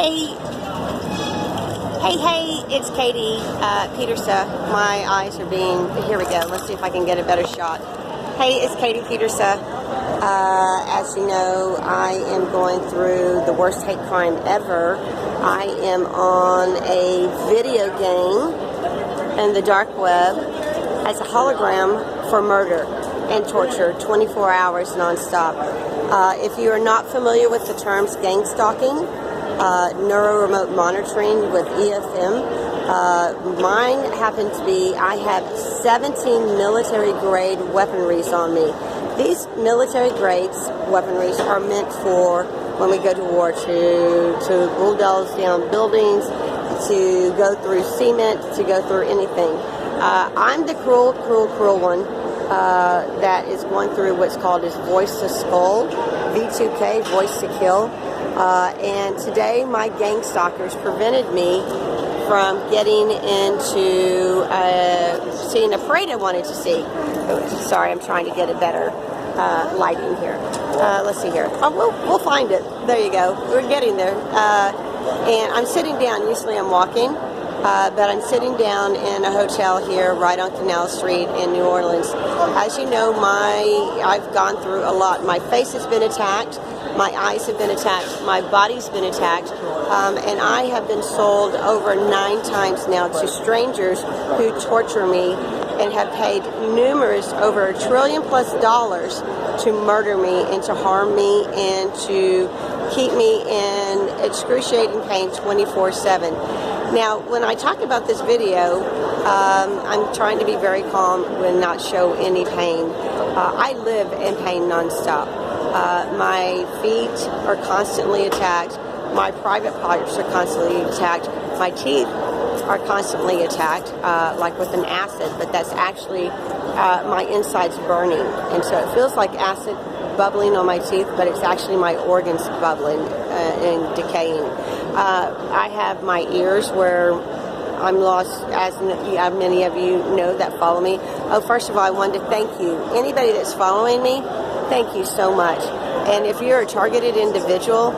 Hey, it's Katie Petersa. My eyes are being, here we go, let's see if I can get a better shot. Hey, it's Katie Petersa. As you know, I am going through the worst hate crime ever. I am on a video game in the dark web as a hologram for murder and torture, 24 hours nonstop. If you are not familiar with the terms gang stalking, Neuro remote monitoring with EFM, mine happened to be, I have 17 military grade weaponries on me. These military grades weaponries are meant for when we go to war, to bulldoze down buildings, to go through cement, to go through anything. I'm the cruel one that is going through what's called his voice to skull, V2K, voice to kill. And today my gang stalkers prevented me from getting into seeing a parade I wanted to see. Sorry, I'm trying to get a better lighting here. Let's see here. Oh, we'll find it. There you go. We're getting there. And I'm sitting down. Usually I'm walking, but I'm sitting down in a hotel here right on Canal Street in New Orleans. As you know, I've gone through a lot. My face has been attacked. My eyes have been attacked. My body's been attacked. And I have been sold over 9 times now to strangers who torture me and have paid numerous, over $1 trillion+ to murder me and to harm me and to keep me in excruciating pain 24/7. Now, when I talk about this video, I'm trying to be very calm and not show any pain. I live in pain nonstop. My feet are constantly attacked. My private parts are constantly attacked. My teeth are constantly attacked, like with an acid, but that's actually my insides burning. And so it feels like acid bubbling on my teeth, but it's actually my organs bubbling and decaying. I have my ears where I'm lost, as many of you know that follow me. Oh, first of all, I wanted to thank you. Anybody that's following me, thank you so much. And if you're a targeted individual,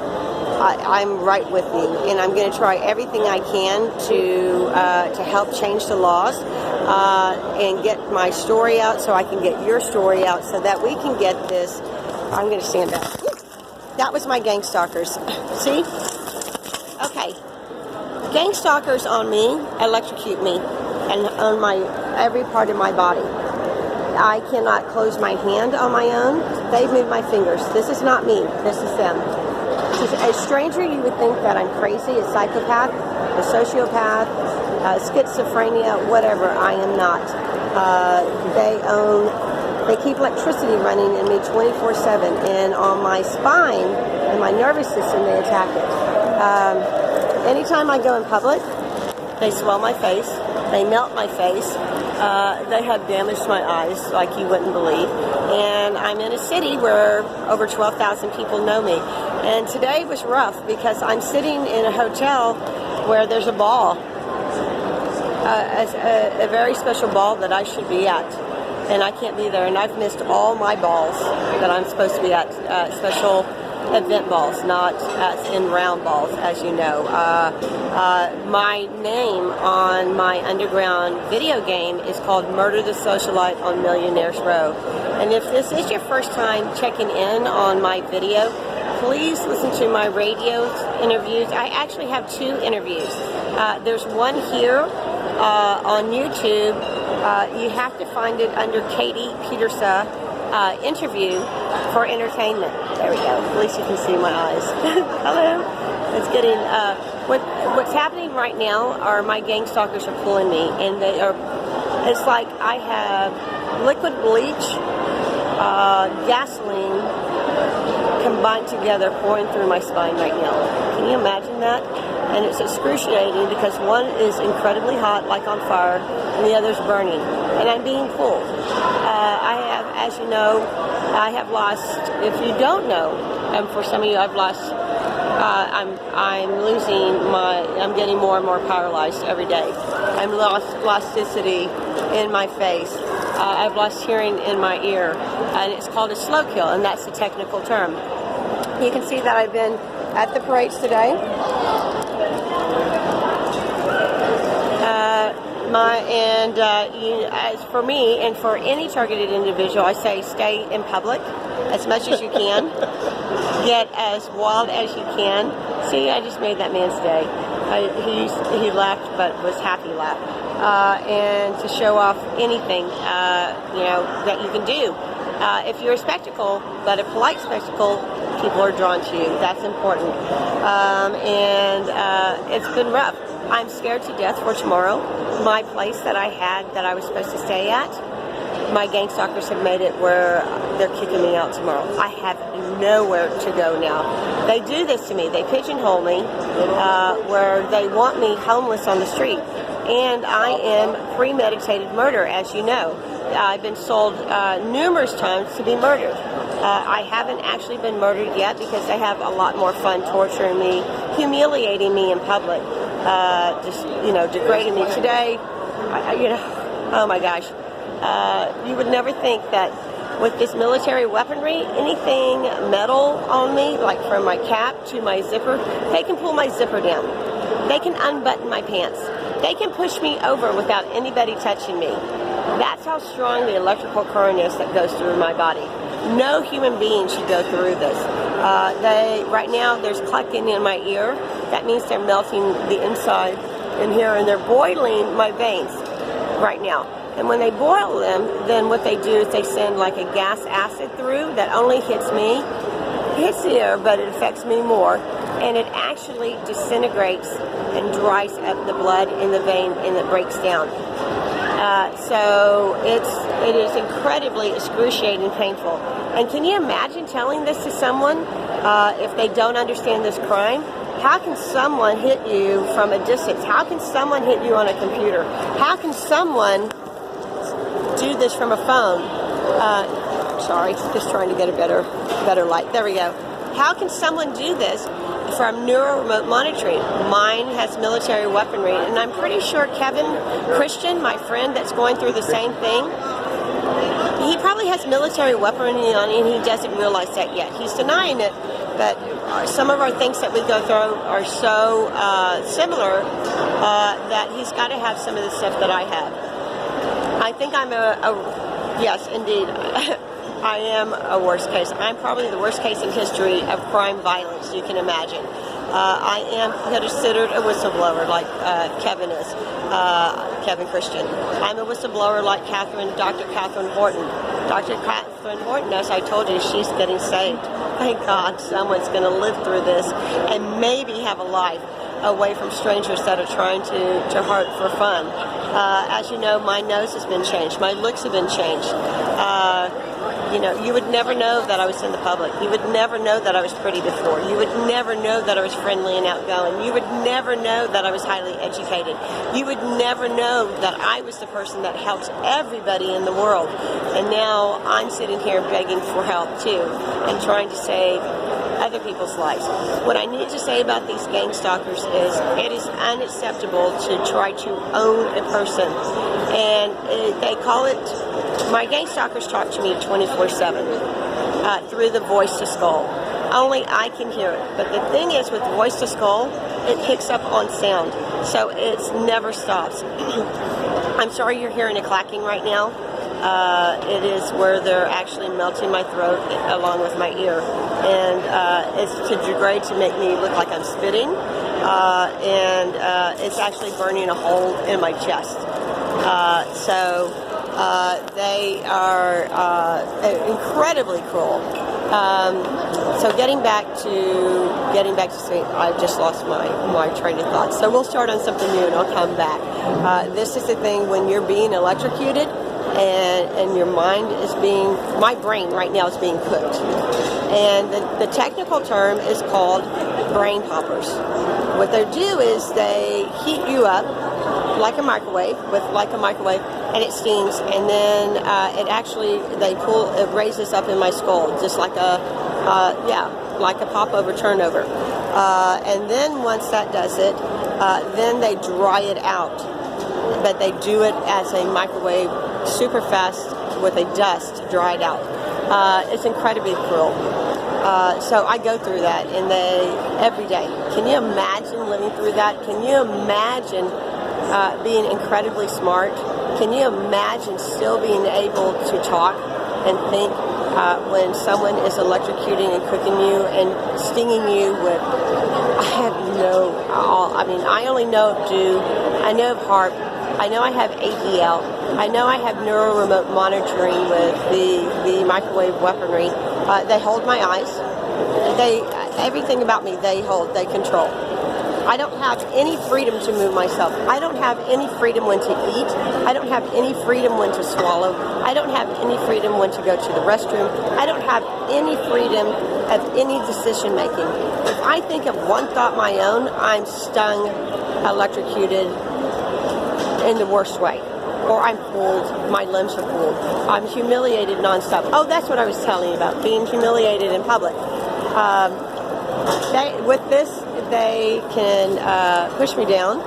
I'm right with you, and I'm going to try everything I can to help change the laws and get my story out so I can get your story out so that we can get this. I'm going to stand up. That was my gang stalkers. See? Okay. Gang stalkers on me electrocute me and on every part of my body. I cannot close my hand on my own. They've moved my fingers. This is not me. This is them. As a stranger, you would think that I'm crazy, a psychopath, a sociopath, schizophrenia, whatever. I am not. They keep electricity running in me 24/7, and on my spine and my nervous system, they attack it. Anytime I go in public, they swell my face, they melt my face, they have damaged my eyes like you wouldn't believe. And I'm in a city where over 12,000 people know me. And today was rough because I'm sitting in a hotel where there's a ball, a very special ball that I should be at. And I can't be there. And I've missed all my balls that I'm supposed to be at, special event balls, not as in round balls, as you know. My name on my underground video game is called Murder the Socialite on Millionaire's Row. And if this is your first time checking in on my video, please listen to my radio interviews. I actually have 2 interviews. There's one here on YouTube. You have to find it under Katie Petersa interview for entertainment. There we go. At least you can see my eyes. Hello. It's getting what's happening right now are my gang stalkers are pulling me, and they are. It's like I have liquid bleach, gasoline combined together pouring through my spine right now. Can you imagine that? And it's excruciating because one is incredibly hot, like on fire, and the other's burning. And I'm being pulled. I have, as you know, I have lost, if you don't know, and for some of you I've lost, I'm I'm getting more and more paralyzed every day. I've lost elasticity in my face. I've lost hearing in my ear. And it's called a slow kill, and that's the technical term. You can see that I've been at the parades today. As for me and for any targeted individual, I say stay in public as much as you can. Get as wild as you can. See, I just made that man's day. He left, but was happy left. And to show off anything, that you can do. If you're a spectacle, but a polite spectacle, people are drawn to you. That's important. It's been rough. I'm scared to death for tomorrow. My place that I was supposed to stay at, my gang stalkers have made it where they're kicking me out tomorrow. I have nowhere to go now. They do this to me. They pigeonhole me where they want me homeless on the street. And I am premeditated murder, as you know. I've been sold numerous times to be murdered. I haven't actually been murdered yet because they have a lot more fun torturing me, humiliating me in public, degrading me. Today, oh my gosh. You would never think that with this military weaponry, anything metal on me, like from my cap to my zipper, they can pull my zipper down. They can unbutton my pants. They can push me over without anybody touching me. That's how strong the electrical current is that goes through my body. No human being should go through this. Right now, there's clucking in my ear. That means they're melting the inside in here, and they're boiling my veins right now. And when they boil them, then what they do is they send like a gas acid through that only hits me. It hits the air, but it affects me more. And it actually disintegrates and dries up the blood in the vein, and it breaks down. So it is incredibly excruciating, painful. And can you imagine telling this to someone if they don't understand this crime? How can someone hit you from a distance? How can someone hit you on a computer? How can someone do this from a phone? Sorry, just trying to get a better light. There we go. How can someone do this from Neuro remote monitoring? Mine has military weaponry, and I'm pretty sure Kevin Christian, my friend that's going through the same thing, he probably has military weaponry on, and he doesn't realize that yet. He's denying it, but some of our things that we go through are so similar that he's got to have some of the stuff that I have. I think I'm yes, indeed. I am a worst case. I'm probably the worst case in history of crime violence you can imagine. I am considered a whistleblower like Kevin is, Kevin Christian. I'm a whistleblower like Dr. Catherine Horton. Dr. Catherine Horton, as I told you, she's getting saved. Thank God someone's going to live through this and maybe have a life away from strangers that are trying to hurt for fun. As you know, my nose has been changed. My looks have been changed. You would never know that I was in the public. You would never know that I was pretty before. You would never know that I was friendly and outgoing. You would never know that I was highly educated. You would never know that I was the person that helps everybody in the world. And now I'm sitting here begging for help too and trying to save other people's lives. What I need to say about these gang stalkers is it is unacceptable to try to own a person. And they call it, my gang stalkers talk to me 24/7 through the voice to skull. Only I can hear it. But the thing is, with voice to skull, it picks up on sound. So it never stops. I'm sorry you're hearing a clacking right now. It is where they're actually melting my throat along with my ear. And it's to degrade to make me look like I'm spitting. It's actually burning a hole in my chest. They are incredibly cruel. So getting back to saying, I've just lost my train of thought. So we'll start on something new and I'll come back. This is the thing when you're being electrocuted and your mind is my brain right now is being cooked. And the technical term is called brain poppers. What they do is they heat you up like a microwave, and it steams, and then it raises up in my skull, just like a pop-over turnover. And then once that does it, then they dry it out. But they do it as a microwave, super fast, with a dust dried out. It's incredibly cruel. So I go through that every day. Can you imagine living through that? Can you imagine being incredibly smart. Can you imagine still being able to talk and think when someone is electrocuting and cooking you and stinging you with, I only know of do, I know of HARP, I know I have ADL, I know I have Neuro remote monitoring with the microwave weaponry. They hold my eyes. Everything about me they control. I don't have any freedom to move myself. I don't have any freedom when to eat. I don't have any freedom when to swallow. I don't have any freedom when to go to the restroom. I don't have any freedom of any decision making. If I think of one thought my own, I'm stung, electrocuted in the worst way. Or I'm pulled, my limbs are pulled. I'm humiliated nonstop. Oh, that's what I was telling you about, being humiliated in public. With this, they can push me down.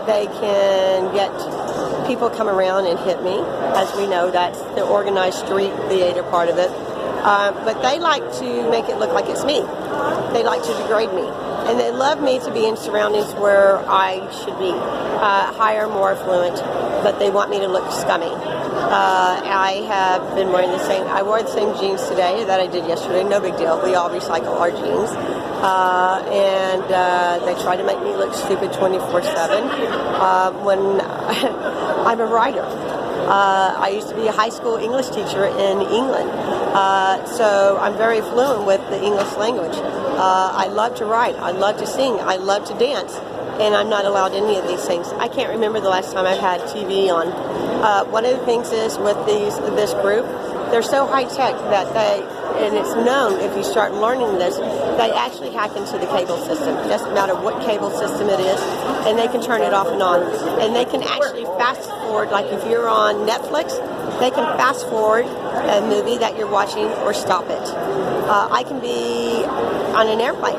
They can get people come around and hit me. As we know, that's the organized street theater part of it. But they like to make it look like it's me. They like to degrade me. And they love me to be in surroundings where I should be, higher, more affluent, but they want me to look scummy. I have been wearing I wore the same jeans today that I did yesterday, no big deal. We all recycle our jeans. And they try to make me look stupid 24/7 when I'm a writer. I used to be a high school English teacher in England, so I'm very fluent with the English language. I love to write, I love to sing, I love to dance, and I'm not allowed any of these things. I can't remember the last time I've had TV on. One of the things is with this group, they're so high-tech that and it's known if you start learning this, they actually hack into the cable system. It doesn't matter what cable system it is, and they can turn it off and on. And they can actually fast forward, like if you're on Netflix, they can fast forward a movie that you're watching or stop it. I can be on an airplane,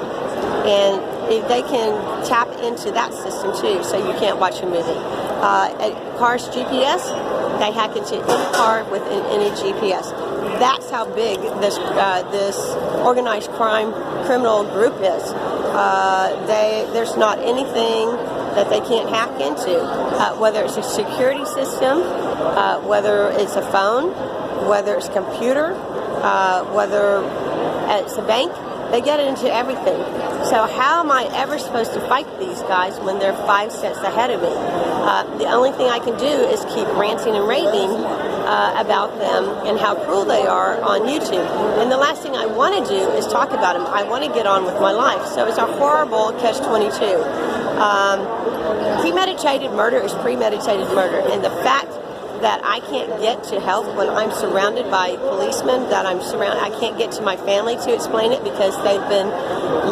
and they can tap into that system too, so you can't watch a movie. Cars GPS, they hack into any car with any GPS. That's how big this organized crime criminal group is. There's not anything that they can't hack into, whether it's a security system, whether it's a phone, whether it's a computer, whether it's a bank. They get into everything. So how am I ever supposed to fight these guys when they're 5 steps ahead of me? The only thing I can do is keep ranting and raving about them and how cruel they are on YouTube. And the last thing I want to do is talk about them. I want to get on with my life. So it's a horrible catch-22. Premeditated murder is premeditated murder. And the fact that I can't get to help when I'm surrounded by policemen, that I can't get to my family to explain it because they've been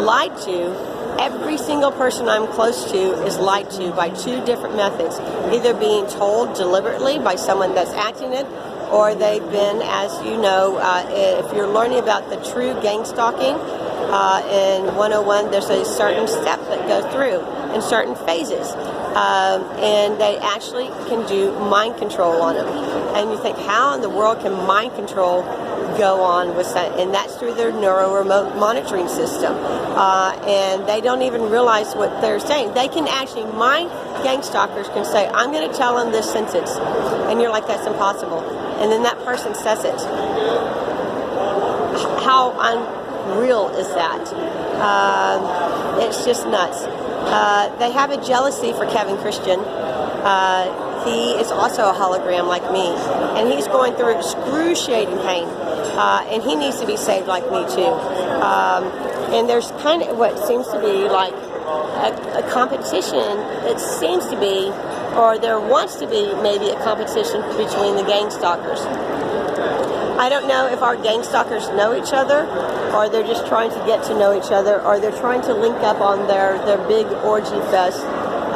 lied to. Every single person I'm close to is lied to by 2 different methods. Either being told deliberately by someone that's acting it, or they've been, as you know, if you're learning about the true gang stalking, in 101, there's a certain step that goes through in certain phases. And they actually can do mind control on them. And you think, how in the world can mind control go on with that? And that's through their Neuro remote monitoring system. And they don't even realize what they're saying. They can actually, gang stalkers can say, I'm going to tell them this sentence. And you're like, that's impossible. And then that person says it. How unreal is that? It's just nuts. They have a jealousy for Kevin Christian. He is also a hologram like me, and he's going through excruciating pain, and he needs to be saved like me too. And there's kind of what seems to be like a competition. It seems to be, or there wants to be maybe a competition between the gang stalkers. I don't know if our gang stalkers know each other, or they're just trying to get to know each other, or they're trying to link up on their big orgy fest.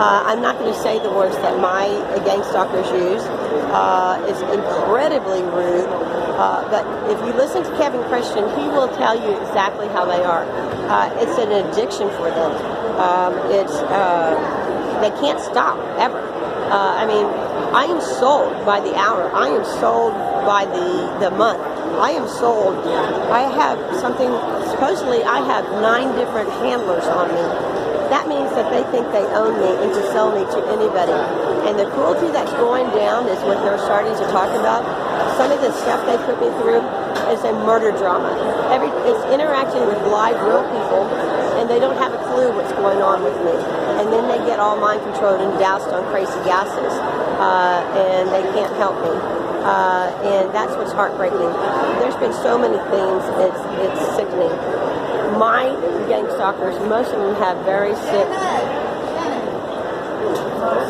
I'm not going to say the words that my gang stalkers use. It's incredibly rude. But if you listen to Kevin Christian, he will tell you exactly how they are. It's an addiction for them. They can't stop, ever. I am sold by the hour. I am sold by the month. I am sold. I have something, supposedly I have 9 different handlers on me. that means that they think they own me and can sell me to anybody. And the cruelty that's going down is what they're starting to talk about. Some of the stuff they put me through is a murder drama. It's interacting with live, real people, and they don't have a clue what's going on with me. And then they get all mind controlled and doused on crazy gases, and they can't help me. And that's what's heartbreaking. There's been so many things, it's sickening. My gang stalkers, most of them have very sick...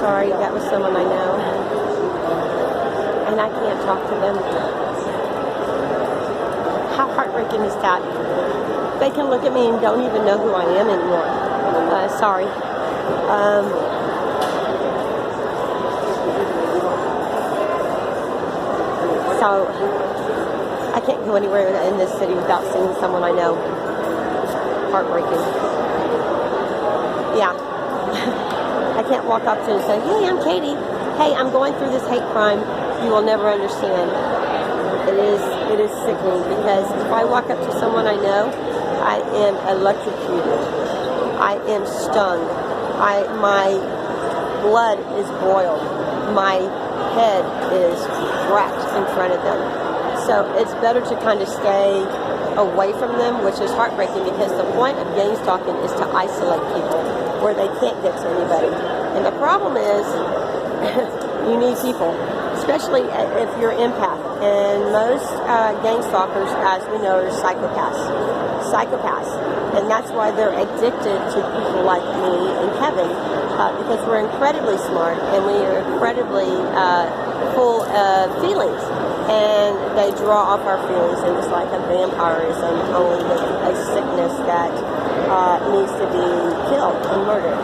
Sorry, that was someone I know. And I can't talk to them. How heartbreaking is that? They can look at me and don't even know who I am anymore. Sorry. So, I can't go anywhere in this city without seeing someone I know. Heartbreaking. Yeah. I can't walk up to and say, hey, I'm Katie. Hey, I'm going through this hate crime. You will never understand. It is sickening, because if I walk up to someone I know, I am electrocuted. I am stung. My blood is boiled. My head is wrecked in front of them. So it's better to kind of stay away from them, which is heartbreaking, because the point of gang stalking is to isolate people where they can't get to anybody. And the problem is, you need people, especially if you're an empath. And most gang stalkers, as we know, are psychopaths. And that's why they're addicted to people like me and Kevin, because we're incredibly smart and we are incredibly full of feelings. And they draw off our feelings, and it's like a vampirism, only with a sickness that needs to be killed and murdered.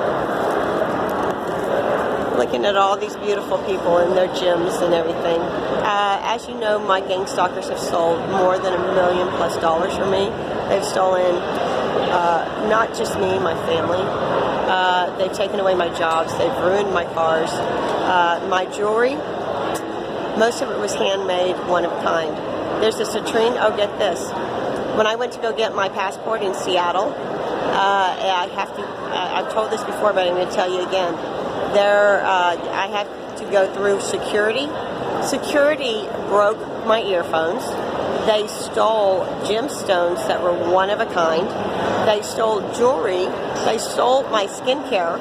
Looking at all these beautiful people and their gyms and everything. As you know, my gang stalkers have sold more than $1 million+ from me. They've stolen not just me, my family. They've taken away my jobs. They've ruined my cars. My jewelry, most of it was handmade, one of a kind. There's a citrine. Oh, get this. When I went to go get my passport in Seattle, I've told this before, but I'm going to tell you again. I had to go through security. Security broke my earphones. They stole gemstones that were one of a kind. They stole jewelry. They stole my skincare.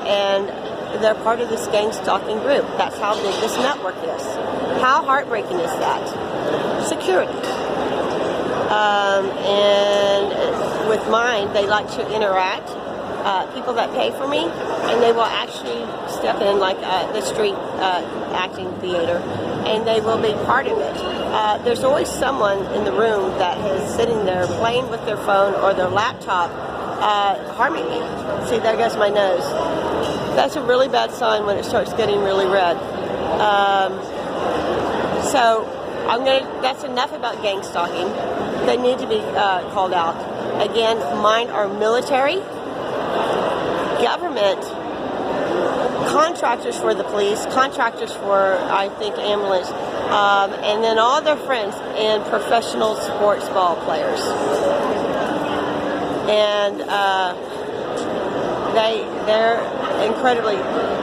And they're part of this gang stalking group. That's how big this network is. How heartbreaking is that? Security. And with mine, they like to interact. People that pay for me, and they will actually step in like the street acting theater, and they will be part of it. There's always someone in the room that is sitting there playing with their phone or their laptop, harming me. See, there goes my nose. That's a really bad sign when it starts getting really red. So that's enough about gang stalking. They need to be called out. Again, mine are military, government, contractors for the police, contractors for, I think, ambulance, and then all their friends and professional sports ball players. And they're incredibly,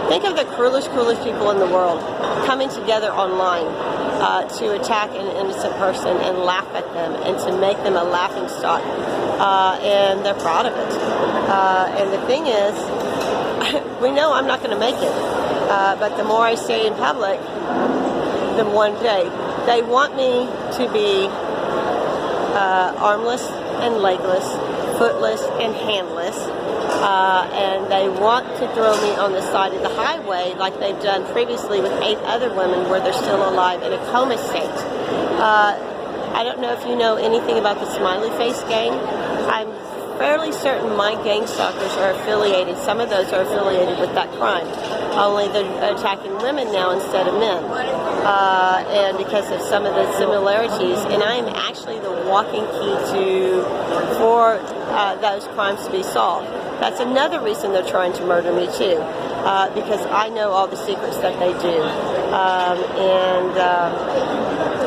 think of the cruelest people in the world coming together online to attack an innocent person and laugh at them and to make them a laughing stock. And they're proud of it. And the thing is, we know I'm not going to make it. But the more I stay in public, the one day. They want me to be armless and legless, footless and handless. And they want to throw me on the side of the highway like they've done previously with 8 other women where they're still alive in a coma state. I don't know if you know anything about the Smiley Face gang. I'm fairly certain my gang stalkers are affiliated. Some of those are affiliated with that crime. Only they're attacking women now instead of men. And because of some of the similarities. And I am actually the walking key for those crimes to be solved. That's another reason they're trying to murder me too. Because I know all the secrets that they do. And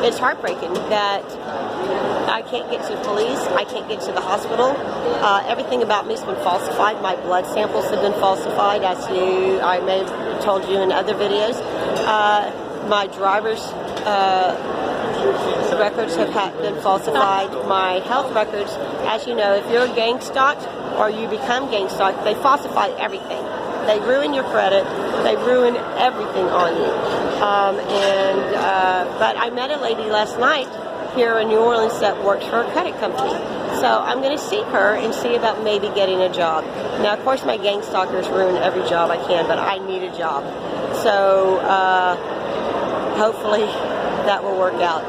it's heartbreaking that I can't get to the police. I can't get to the hospital. Everything about me has been falsified. My blood samples have been falsified, as I may have told you in other videos. My driver's records have been falsified. My health records, as you know, if you're gang stalked or you become gang stalked, they falsify everything. They ruin your credit. They ruin everything on you. But I met a lady last night here in New Orleans that works for a credit company. So I'm going to see her and see about maybe getting a job. Now, of course, my gang stalkers ruin every job I can, but I need a job. So hopefully that will work out.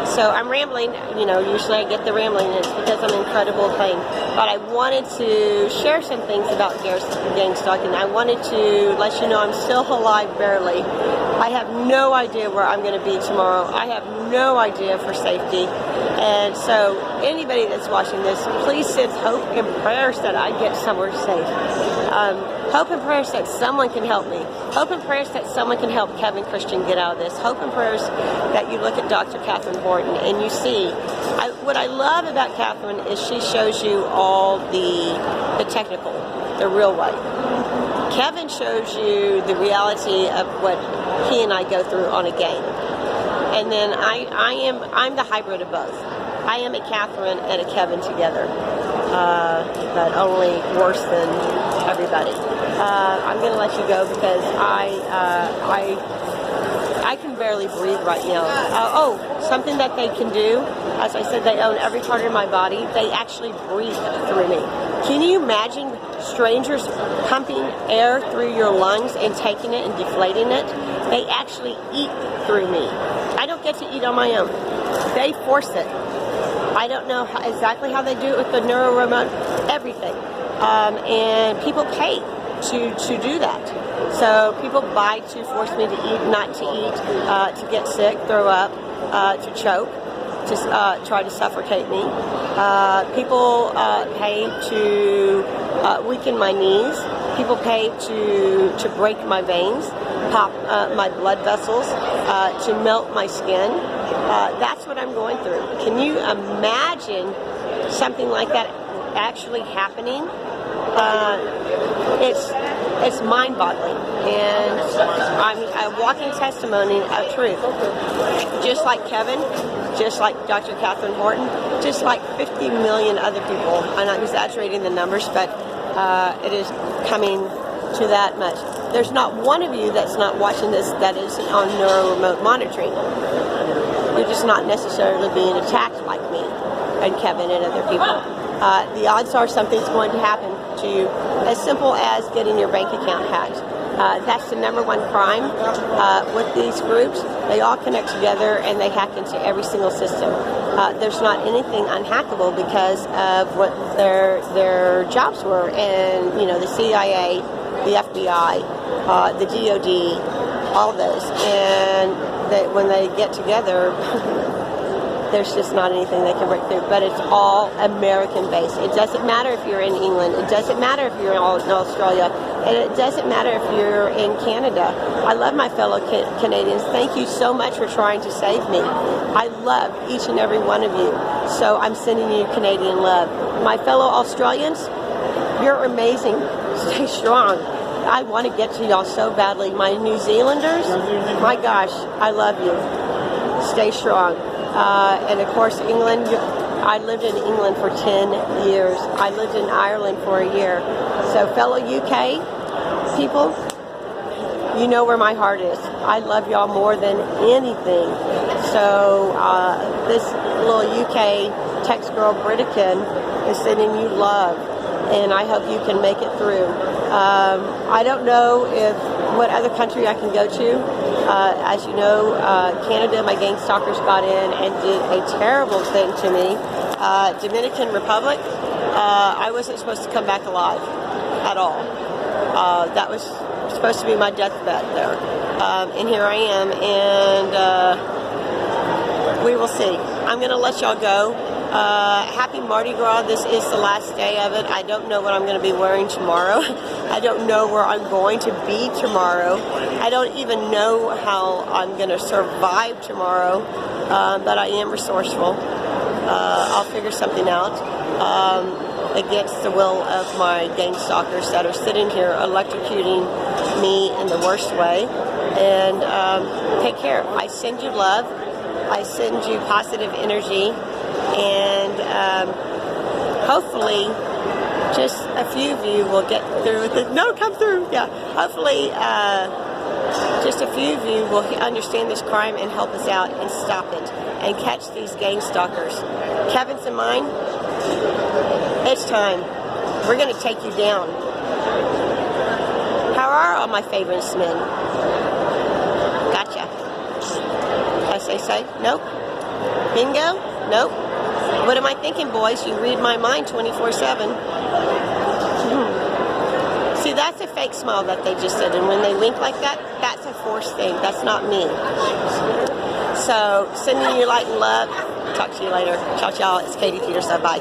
So I'm rambling, you know, usually I get the rambling, and it's because I'm in incredible pain. But I wanted to share some things about gang stalking. I wanted to let you know I'm still alive, barely. I have no idea where I'm going to be tomorrow. I have no idea for safety. And so anybody that's watching this, please send hope and prayers that I get somewhere safe. Hope and prayers that someone can help me. Hope and prayers that someone can help Kevin Christian get out of this. Hope and prayers that you look at Dr. Catherine Horton and you see. What I love about Catherine is she shows you all the technical, the real way. Kevin shows you the reality of what he and I go through on a game. And then I'm the hybrid of both. I am a Catherine and a Kevin together, but only worse than everybody. I'm going to let you go because I can barely breathe right now. Something that they can do, as I said, they own every part of my body. They actually breathe through me. Can you imagine strangers pumping air through your lungs and taking it and deflating it? They actually eat through me. I don't get to eat on my own. They force it. I don't know exactly how they do it with the Neuro remote, everything. And people pay to do that. So people buy to force me to eat, not to eat, to get sick, throw up, to choke, to try to suffocate me. People pay to weaken my knees. People pay to break my veins, pop my blood vessels, to melt my skin. That's what I'm going through. Can you imagine something like that actually happening? It's mind-boggling, and I'm a walking testimony of truth. Just like Kevin, just like Dr. Catherine Horton, just like 50 million other people. I'm not exaggerating the numbers, but it is coming to that much. There's not one of you that's not watching this that is on neuro remote monitoring. You're just not necessarily being attacked like me and Kevin and other people. The odds are something's going to happen to you, as simple as getting your bank account hacked. That's the #1 crime with these groups. They all connect together and they hack into every single system. There's not anything unhackable because of what their jobs were, and you know, the CIA, the FBI, the DOD, all those, and when they get together, there's just not anything they can break through. But it's all American-based. It doesn't matter if you're in England. It doesn't matter if you're in Australia. And it doesn't matter if you're in Canada. I love my fellow Canadians. Thank you so much for trying to save me. I love each and every one of you. So I'm sending you Canadian love. My fellow Australians, you're amazing. Stay strong. I want to get to y'all so badly. My New Zealanders, my gosh, I love you. Stay strong. And of course, England, I lived in England for 10 years. I lived in Ireland for a year. So fellow UK people, you know where my heart is. I love y'all more than anything. So this little UK text girl, Britican, is sending you love. And I hope you can make it through. I don't know what other country I can go to. As you know, Canada, my gang stalkers got in and did a terrible thing to me. Dominican Republic, I wasn't supposed to come back alive at all. That was supposed to be my deathbed there. And here I am, and we will see. I'm going to let y'all go. Happy Mardi Gras. This is the last day of it. I don't know what I'm going to be wearing tomorrow. I don't know where I'm going to be tomorrow. I don't even know how I'm going to survive tomorrow, but I am resourceful. I'll figure something out against the will of my gang stalkers that are sitting here electrocuting me in the worst way. And take care. I send you love. I send you positive energy. And hopefully just a few of you will get through with it. No, come through. Yeah. Hopefully just a few of you will understand this crime and help us out and stop it and catch these gang stalkers. Kevin's and mine, it's time. We're going to take you down. How are all my famous men? Gotcha. As they say, nope. Bingo? Nope. What am I thinking, boys? You read my mind 24/7. See, that's a fake smile that they just did. And when they wink like that, that's a forced thing. That's not me. So, sending you light and love. Talk to you later. Ciao, ciao. It's Katie Peterson. Bye.